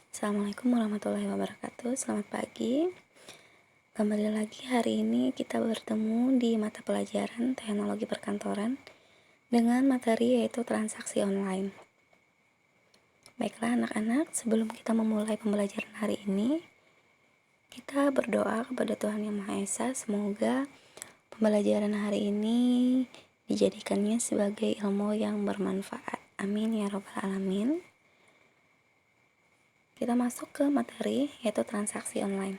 Assalamualaikum warahmatullahi wabarakatuh. Selamat pagi. Kembali lagi hari ini kita bertemu di mata pelajaran teknologi perkantoran dengan materi yaitu transaksi online. Baiklah anak-anak, sebelum kita memulai pembelajaran hari ini, kita berdoa kepada Tuhan Yang Maha Esa, semoga pembelajaran hari ini dijadikannya sebagai ilmu yang bermanfaat. Amin ya rabbal alamin. Kita masuk ke materi yaitu transaksi online.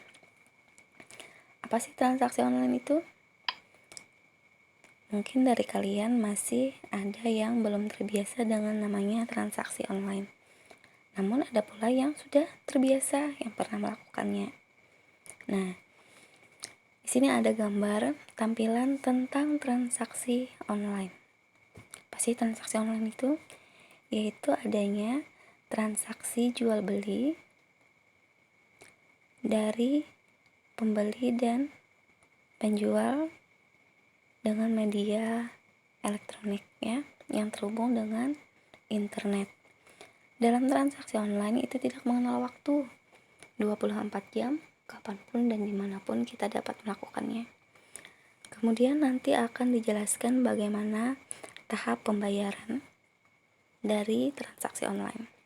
Apa sih transaksi online itu? Mungkin dari kalian masih ada yang belum terbiasa dengan namanya transaksi online. Namun ada pula yang sudah terbiasa yang pernah melakukannya. Nah, di sini ada gambar tampilan tentang transaksi online. Apa sih transaksi online itu? Yaitu adanya transaksi jual beli dari pembeli dan penjual dengan media elektronik ya, yang terhubung dengan internet. Dalam transaksi online itu tidak mengenal waktu, 24 jam, kapanpun dan dimanapun kita dapat melakukannya. Kemudian nanti akan dijelaskan bagaimana tahap pembayaran dari transaksi online.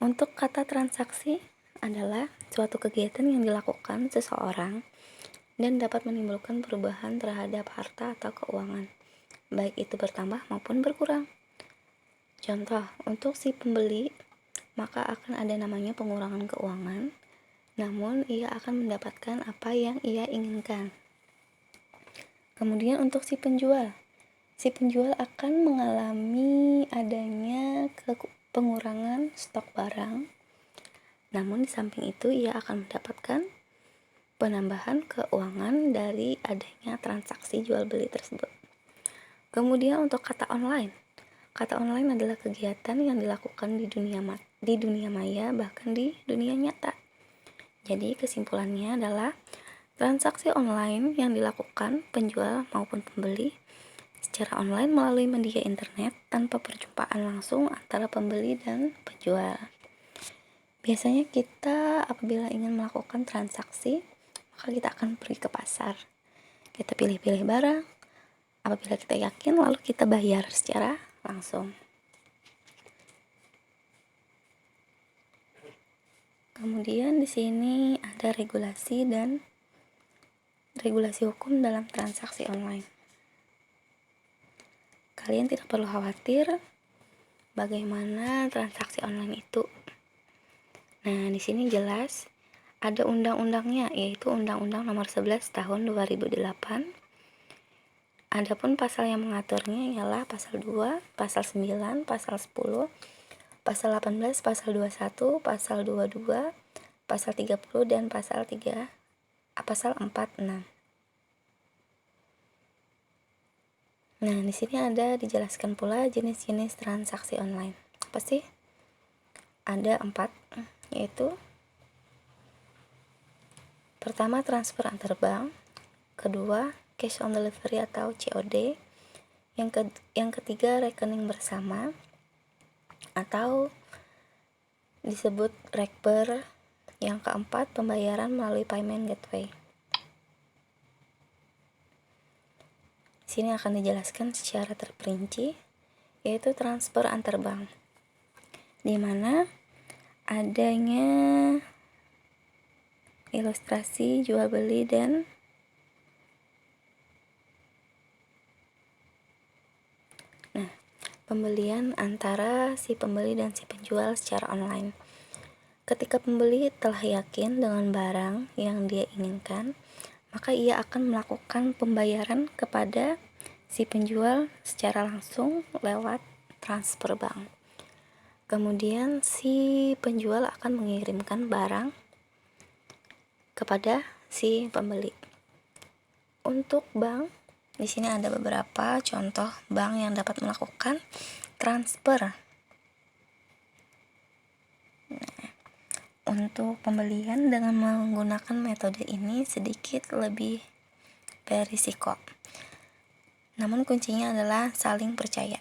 Untuk kata transaksi adalah suatu kegiatan yang dilakukan seseorang dan dapat menimbulkan perubahan terhadap harta atau keuangan, baik itu bertambah maupun berkurang. Contoh, untuk si pembeli, maka akan ada namanya pengurangan keuangan, namun ia akan mendapatkan apa yang ia inginkan. Kemudian untuk si penjual akan mengalami adanya pengurangan stok barang, namun di samping itu ia akan mendapatkan penambahan keuangan dari adanya transaksi jual beli tersebut. Kemudian untuk kata online adalah kegiatan yang dilakukan di dunia maya bahkan di dunia nyata. Jadi kesimpulannya adalah transaksi online yang dilakukan penjual maupun pembeli secara online melalui media internet tanpa perjumpaan langsung antara pembeli dan penjual. Biasanya kita apabila ingin melakukan transaksi, maka kita akan pergi ke pasar. Kita pilih-pilih barang. Apabila kita yakin, lalu kita bayar secara langsung. Kemudian di sini ada regulasi hukum dalam transaksi online. Kalian tidak perlu khawatir bagaimana transaksi online itu. Nah, di sini jelas ada undang-undangnya, yaitu Undang-Undang Nomor 11 Tahun 2008. Adapun pasal yang mengaturnya ialah pasal 2, pasal 9, pasal 10, pasal 18, pasal 21, pasal 22, pasal 30 dan pasal 46. Nah, di sini ada dijelaskan pula jenis-jenis transaksi online. Apa sih? Ada 4, yaitu pertama transfer antar bank, kedua cash on delivery atau COD, yang ketiga rekening bersama atau disebut rekber, yang keempat pembayaran melalui payment gateway. Sini akan dijelaskan secara terperinci, yaitu transfer antar bank, di mana adanya ilustrasi jual beli dan pembelian antara si pembeli dan si penjual secara online. Ketika pembeli telah yakin dengan barang yang dia inginkan, maka ia akan melakukan pembayaran kepada si penjual secara langsung lewat transfer bank. Kemudian si penjual akan mengirimkan barang kepada si pembeli. Untuk bank, di sini ada beberapa contoh bank yang dapat melakukan transfer. Untuk pembelian dengan menggunakan metode ini sedikit lebih berisiko. Namun kuncinya adalah saling percaya.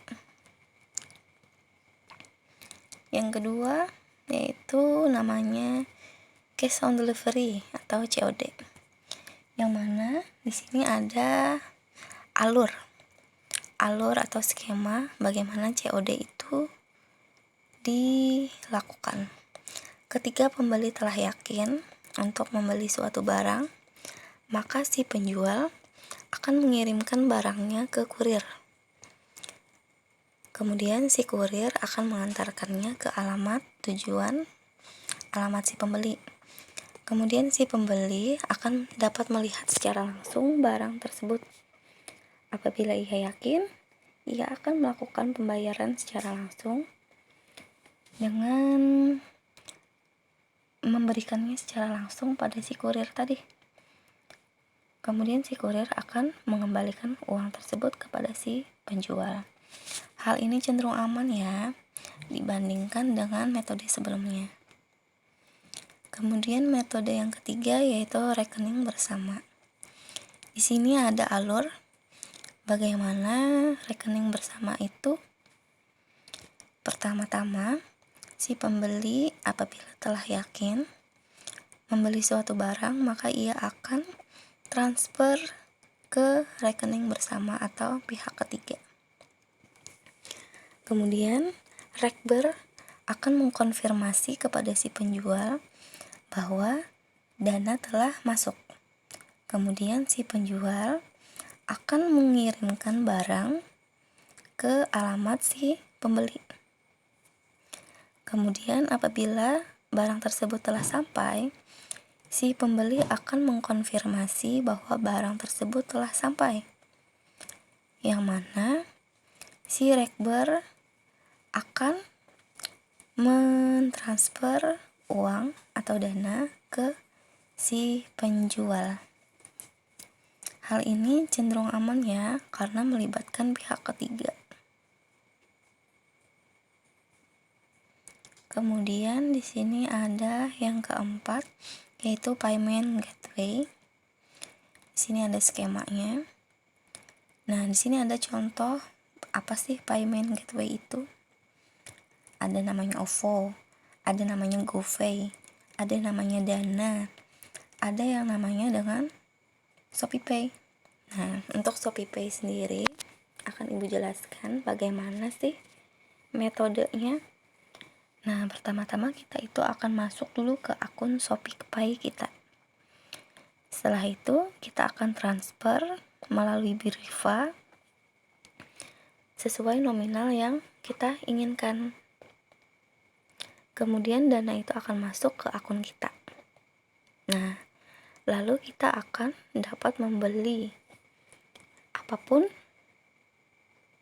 Yang kedua, yaitu namanya cash on delivery atau COD. Yang mana di sini ada alur atau skema bagaimana COD itu dilakukan. Ketika pembeli telah yakin untuk membeli suatu barang, maka si penjual akan mengirimkan barangnya ke kurir. Kemudian si kurir akan mengantarkannya ke alamat tujuan, alamat si pembeli. Kemudian si pembeli akan dapat melihat secara langsung barang tersebut. Apabila ia yakin, ia akan melakukan pembayaran secara langsung dengan memberikannya secara langsung pada si kurir tadi. Kemudian si kurir akan mengembalikan uang tersebut kepada si penjual. Hal ini cenderung aman ya dibandingkan dengan metode sebelumnya. Kemudian metode yang ketiga yaitu rekening bersama. Di sini ada alur bagaimana rekening bersama itu. Pertama-tama, si pembeli apabila telah yakin membeli suatu barang, maka ia akan transfer ke rekening bersama atau pihak ketiga. Kemudian, rekber akan mengkonfirmasi kepada si penjual bahwa dana telah masuk. Kemudian si penjual akan mengirimkan barang ke alamat si pembeli. Kemudian apabila barang tersebut telah sampai, si pembeli akan mengkonfirmasi bahwa barang tersebut telah sampai. Yang mana si rekber akan mentransfer uang atau dana ke si penjual. Hal ini cenderung aman ya, karena melibatkan pihak ketiga. Kemudian di sini ada yang keempat, yaitu payment gateway. Di sini ada skemanya. Nah, di sini ada contoh apa sih payment gateway itu? Ada namanya OVO, ada namanya GoPay, ada namanya Dana, ada yang namanya dengan ShopeePay. Nah, untuk ShopeePay sendiri akan Ibu jelaskan bagaimana sih metodenya. Nah, pertama-tama kita itu akan masuk dulu ke akun ShopeePay kita. Setelah itu, kita akan transfer melalui BRIVA sesuai nominal yang kita inginkan. Kemudian dana itu akan masuk ke akun kita. Nah, lalu kita akan dapat membeli apapun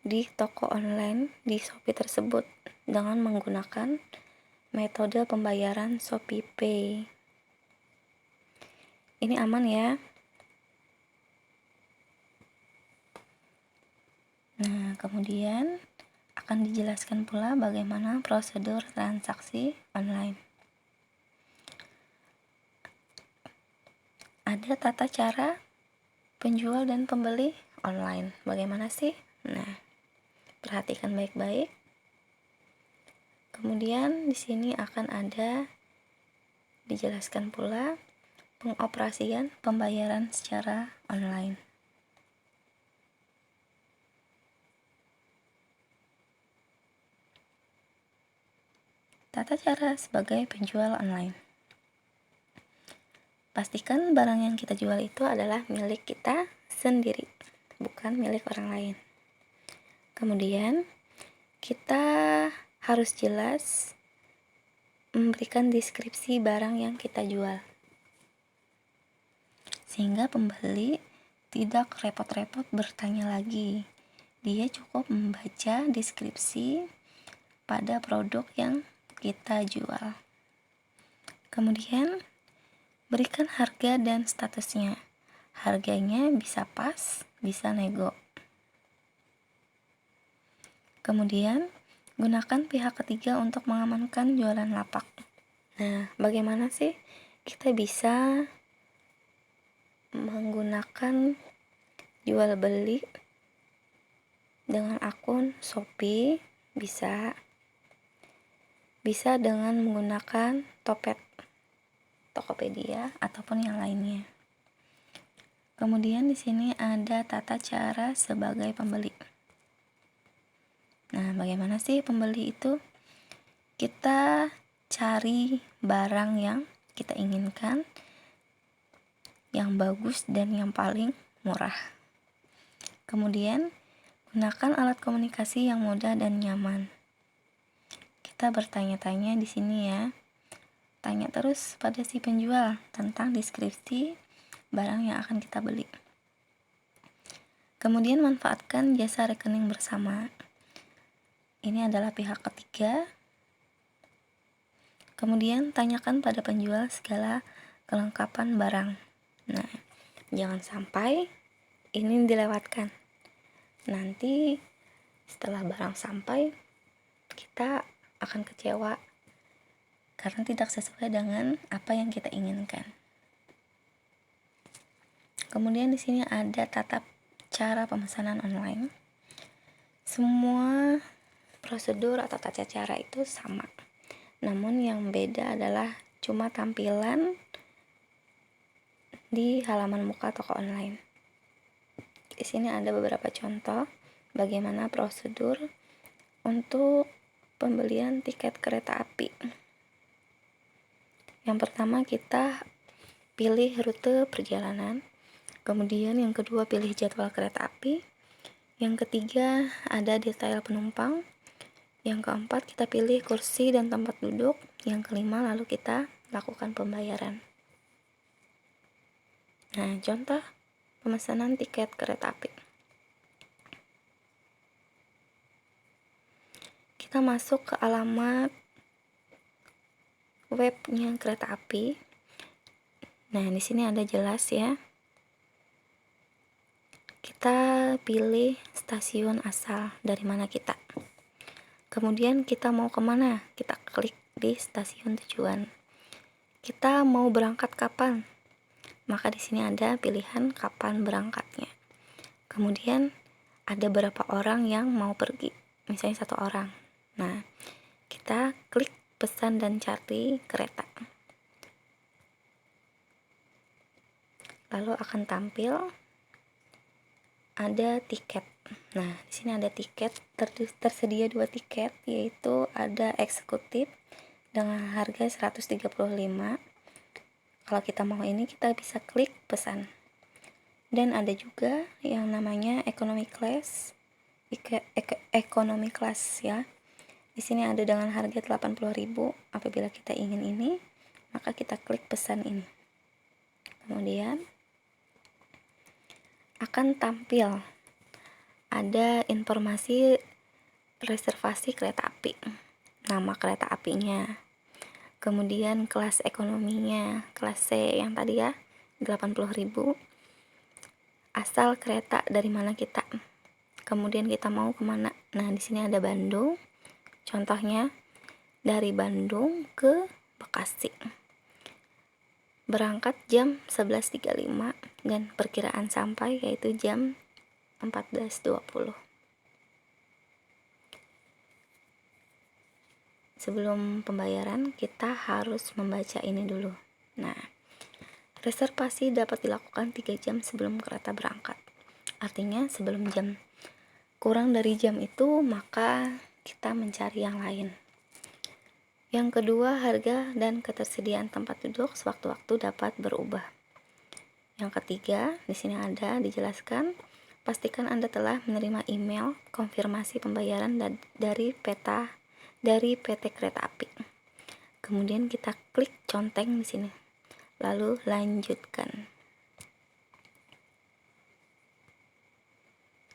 di toko online di Shopee tersebut dengan menggunakan metode pembayaran ShopeePay. Ini aman ya. Nah, kemudian akan dijelaskan pula bagaimana prosedur transaksi online. Ada tata cara penjual dan pembeli online. Bagaimana sih? Nah, perhatikan baik-baik. Kemudian di sini akan ada dijelaskan pula pengoperasian pembayaran secara online. Tata cara sebagai penjual online. Pastikan barang yang kita jual itu adalah milik kita sendiri, bukan milik orang lain. Kemudian, kita harus jelas memberikan deskripsi barang yang kita jual, sehingga pembeli tidak repot-repot bertanya lagi. Dia cukup membaca deskripsi pada produk yang kita jual. Kemudian, berikan harga dan statusnya. Harganya bisa pas, bisa nego. Kemudian, gunakan pihak ketiga untuk mengamankan jualan lapak. Nah, bagaimana sih kita bisa menggunakan jual beli dengan akun Shopee? Bisa. Bisa dengan menggunakan Topet, Tokopedia ataupun yang lainnya. Kemudian di sini ada tata cara sebagai pembeli. Nah, bagaimana sih pembeli itu? Kita cari barang yang kita inginkan, yang bagus dan yang paling murah. Kemudian, gunakan alat komunikasi yang mudah dan nyaman. Kita bertanya-tanya di sini ya. Tanya terus pada si penjual tentang deskripsi barang yang akan kita beli. Kemudian manfaatkan jasa rekening bersama. Ini adalah pihak ketiga. Kemudian tanyakan pada penjual segala kelengkapan barang. Nah, jangan sampai ini dilewatkan. Nanti setelah barang sampai, kita akan kecewa karena tidak sesuai dengan apa yang kita inginkan. Kemudian di sini ada tata cara pemesanan online. Semua prosedur atau tata cara itu sama. Namun yang beda adalah cuma tampilan di halaman muka toko online. Di sini ada beberapa contoh bagaimana prosedur untuk pembelian tiket kereta api. Yang pertama kita pilih rute perjalanan. Kemudian yang kedua pilih jadwal kereta api. Yang ketiga ada detail penumpang. Yang keempat kita pilih kursi dan tempat duduk. Yang kelima lalu kita lakukan pembayaran. Nah, contoh pemesanan tiket kereta api. Kita masuk ke alamat webnya kereta api. Nah, di sini ada jelas ya. Kita pilih stasiun asal dari mana kita. Kemudian kita mau kemana? Kita klik di stasiun tujuan. Kita mau berangkat kapan? Maka di sini ada pilihan kapan berangkatnya. Kemudian ada berapa orang yang mau pergi? Misalnya 1 orang. Nah, kita klik pesan dan cari kereta. Lalu akan tampil ada tiket. Nah, di sini ada tiket, tersedia 2 tiket, yaitu ada eksekutif dengan harga 135. Kalau kita mau ini, kita bisa klik pesan. Dan ada juga yang namanya economy class, economy class ya. Di sini ada dengan harga 80.000. Apabila kita ingin ini, maka kita klik pesan ini. Kemudian akan tampil ada informasi reservasi kereta api, nama kereta apinya, kemudian kelas ekonominya, kelas C yang tadi ya 80.000, asal kereta dari mana kita, kemudian kita mau kemana. Nah, di sini ada Bandung, contohnya dari Bandung ke Bekasi, berangkat jam 11.35 dan perkiraan sampai yaitu jam 14.20. Sebelum pembayaran kita harus membaca ini dulu. Nah, reservasi dapat dilakukan 3 jam sebelum kereta berangkat. Artinya sebelum jam kurang dari jam itu, maka kita mencari yang lain. Yang kedua, harga dan ketersediaan tempat duduk sewaktu-waktu dapat berubah. Yang ketiga, di sini ada dijelaskan, pastikan Anda telah menerima email konfirmasi pembayaran dari PT Kereta Api. Kemudian kita klik conteng di sini. Lalu lanjutkan.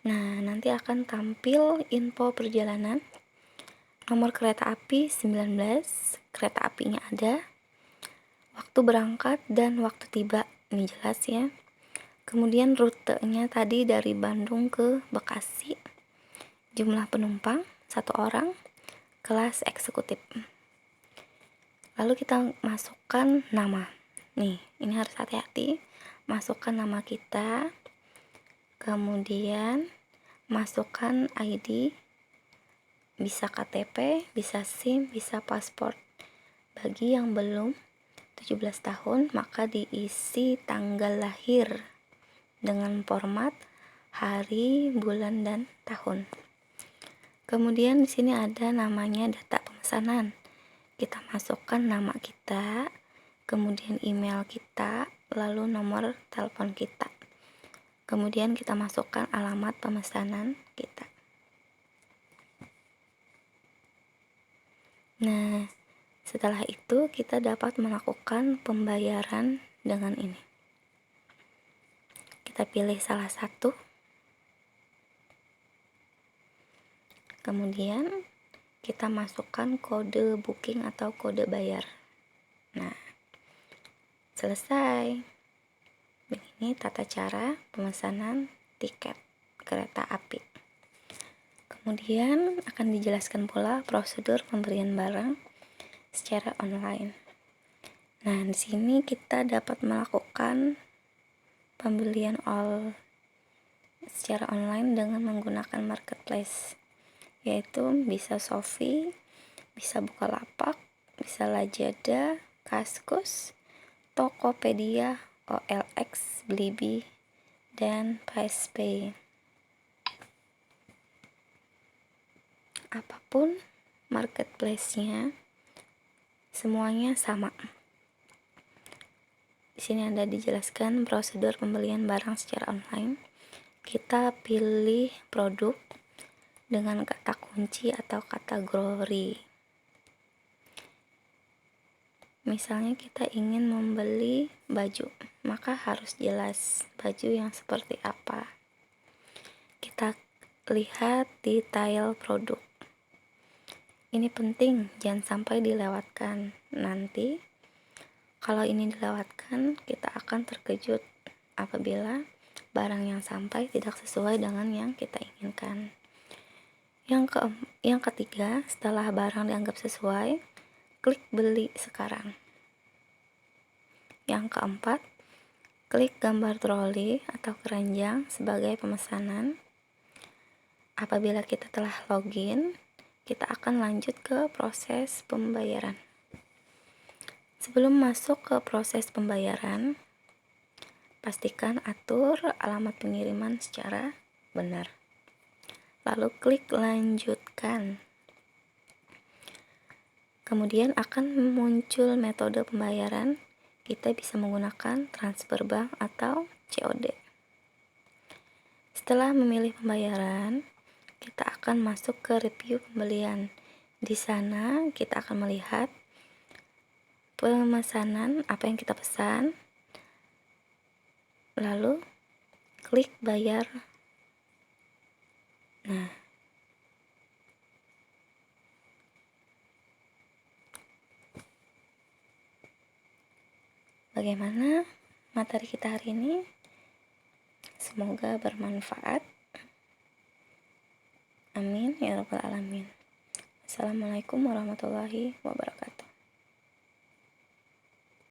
Nah, nanti akan tampil info perjalanan. Nomor kereta api 19, kereta apinya ada, waktu berangkat dan waktu tiba, ini jelas ya. Kemudian rutenya tadi dari Bandung ke Bekasi, jumlah penumpang 1 orang, kelas eksekutif. Lalu kita masukkan nama. Nih, ini harus hati-hati. Masukkan nama kita, kemudian masukkan ID bisa KTP, bisa SIM, bisa paspor. Bagi yang belum 17 tahun, maka diisi tanggal lahir dengan format hari, bulan, dan tahun. Kemudian di sini ada namanya data pemesanan. Kita masukkan nama kita, kemudian email kita, lalu nomor telepon kita. Kemudian kita masukkan alamat pemesanan kita. Nah, setelah itu kita dapat melakukan pembayaran dengan ini. Kita pilih salah satu. Kemudian kita masukkan kode booking atau kode bayar. Nah, selesai. Begini tata cara pemesanan tiket kereta api. Kemudian akan dijelaskan pula prosedur pemberian barang secara online. Nah, di sini kita dapat melakukan pembelian secara online dengan menggunakan marketplace, yaitu bisa Shopee, bisa Bukalapak, bisa Lazada, Kaskus, Tokopedia, OLX, Blibli, dan PSP. Apapun marketplace-nya, semuanya sama. Di sini ada dijelaskan prosedur pembelian barang secara online. Kita pilih produk dengan kata kunci atau kategori. Misalnya kita ingin membeli baju, maka harus jelas baju yang seperti apa. Kita lihat detail produk. Ini penting, jangan sampai dilewatkan. Nanti kalau ini dilewatkan, kita akan terkejut apabila barang yang sampai tidak sesuai dengan yang kita inginkan. Yang ketiga, setelah barang dianggap sesuai, klik beli sekarang. Yang keempat, klik gambar troli atau keranjang sebagai pemesanan. Apabila kita telah login, kita akan lanjut ke proses pembayaran. Sebelum masuk ke proses pembayaran, pastikan atur alamat pengiriman secara benar. Lalu klik lanjutkan. Kemudian akan muncul metode pembayaran. Kita bisa menggunakan transfer bank atau COD. Setelah memilih pembayaran, kita akan masuk ke review pembelian. Di sana kita akan melihat pemesanan, apa yang kita pesan, lalu klik bayar. Nah, bagaimana materi kita hari ini? Semoga bermanfaat. Amin ya rabbal alamin. Assalamualaikum warahmatullahi wabarakatuh.